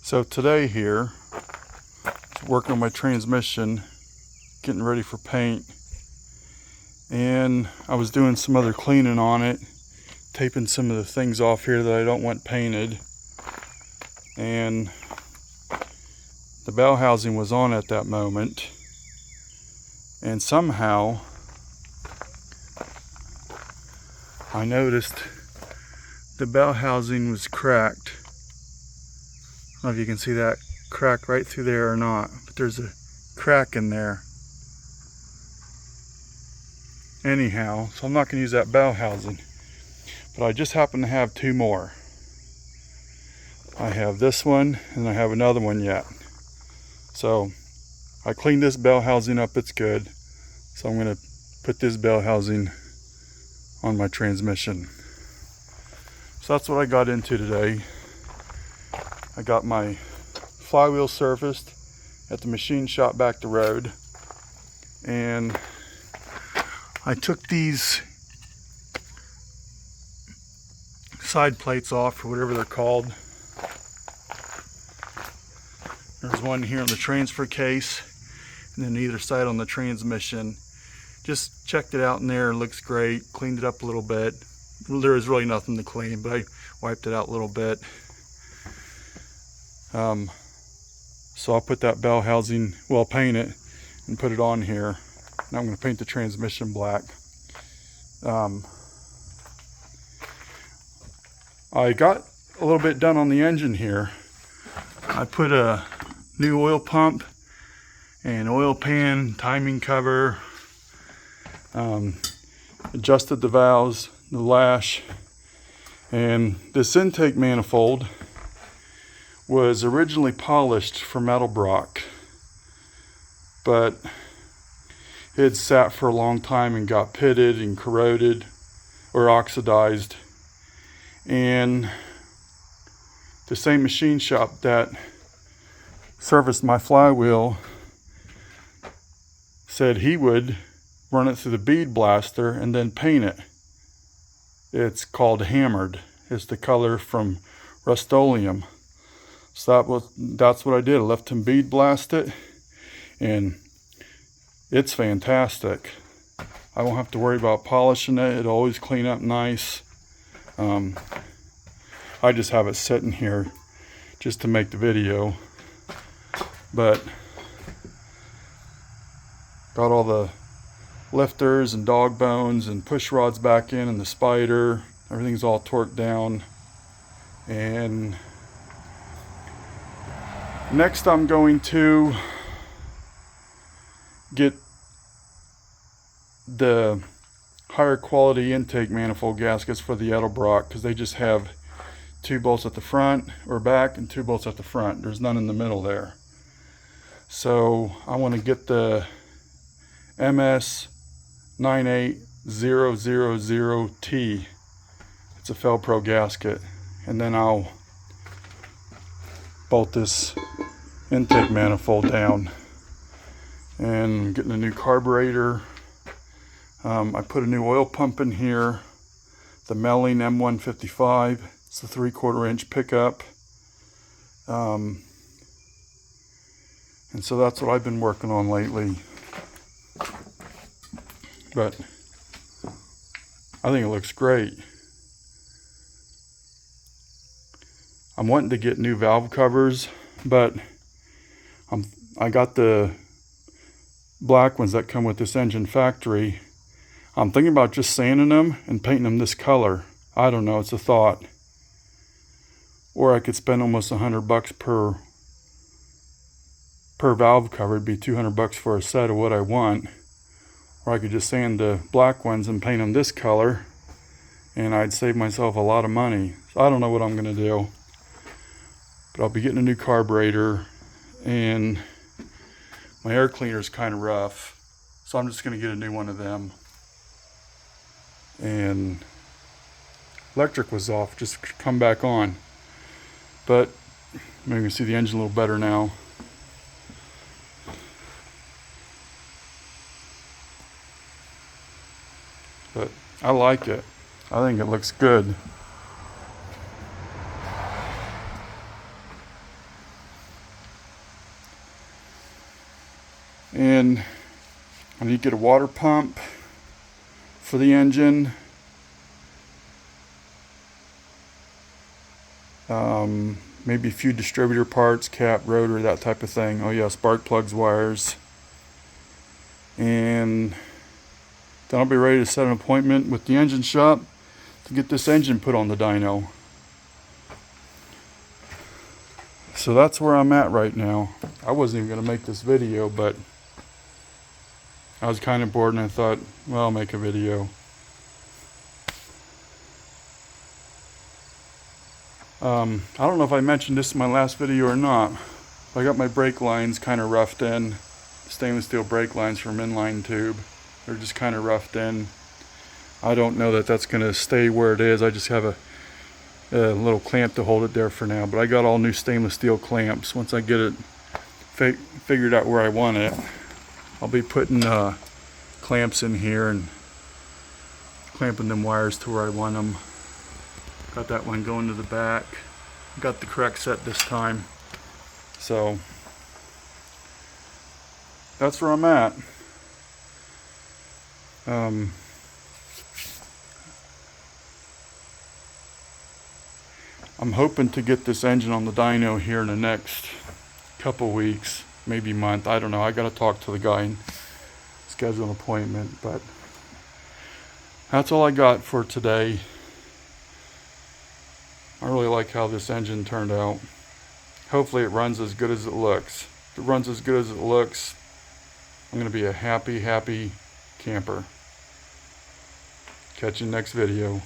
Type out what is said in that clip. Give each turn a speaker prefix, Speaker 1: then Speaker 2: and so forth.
Speaker 1: So today here, working on my transmission, getting ready for paint, and I was doing some other cleaning on it, taping some of the things off here that I don't want painted, and the bell housing was on at that moment, and somehow I noticed the bell housing was cracked. I don't know if you can see that crack right through there or not, but there's a crack in there. Anyhow, so I'm not going to use that bell housing, but I just happen to have two more. I have this one and I have another one yet. So I cleaned this bell housing up, it's good. So I'm going to put this bell housing on my transmission. So that's what I got into today. I got my flywheel surfaced at the machine shop back the road, and I took these side plates off, or whatever they're called. There's one here on the transfer case, and then either side on the transmission. Just checked it out in there, it looks great. Cleaned it up a little bit. There was really nothing to clean, but I wiped it out a little bit. So I'll put that bell housing, well, paint it and put it on here. Now I'm going to paint the transmission black. I got a little bit done on the engine here. I put a new oil pump and oil pan, timing cover, adjusted the valves, the lash, and this intake manifold was originally polished for metal brock, but it had sat for a long time and got pitted and corroded or oxidized. And the same machine shop that serviced my flywheel said he would run it through the bead blaster and then paint it. It's called hammered. It's the color from Rust-Oleum. So that's what I did. I left him bead blast it, and it's fantastic. I won't have to worry about polishing it. It'll always clean up nice. I just have it sitting here just to make the video, but got all the lifters and dog bones and push rods back in, and the spider, everything's all torqued down. And next I'm going to get the higher quality intake manifold gaskets for the Edelbrock, because they just have 2 bolts at the front or back and 2 bolts at the front. There's none in the middle there. So I want to get the MS 98000T. It's a Felpro gasket, and then I'll bolt this intake manifold down. And I'm getting a new carburetor. I put a new oil pump in here, the Melling M155. It's a 3/4 inch pickup. And so that's what I've been working on lately. But I think it looks great. I'm wanting to get new valve covers, but I got the black ones that come with this engine factory. I'm thinking about just sanding them and painting them this color. I don't know, it's a thought. Or I could spend almost $100 per valve cover. It'd be $200 for a set of what I want. Or I could just sand the black ones and paint them this color, and I'd save myself a lot of money. So I don't know what I'm going to do. But I'll be getting a new carburetor, and my air cleaner is kind of rough, so I'm just going to get a new one of them. And electric was off, just come back on. But maybe you can see the engine a little better now. But I like it. I think it looks good. And I need to get a water pump for the engine. Maybe a few distributor parts, cap, rotor, that type of thing. Oh yeah, spark plugs, wires. And then I'll be ready to set an appointment with the engine shop to get this engine put on the dyno. So that's where I'm at right now. I wasn't even going to make this video, but I was kind of bored and I thought, well, I'll make a video. I don't know if I mentioned this in my last video or not. I got my brake lines kind of roughed in. Stainless steel brake lines from inline tube. They're just kind of roughed in. I don't know that that's going to stay where it is. I just have a little clamp to hold it there for now. But I got all new stainless steel clamps. Once I get it figured out where I want it, I'll be putting clamps in here and clamping them wires to where I want them. Got that one going to the back. Got the correct set this time. So that's where I'm at. I'm hoping to get this engine on the dyno here in the next couple weeks, maybe month. I don't know. I got to talk to the guy and schedule an appointment. But that's all I got for today. I really like how this engine turned out. Hopefully it runs as good as it looks. If it runs as good as it looks, I'm going to be a happy camper. Catch you next video.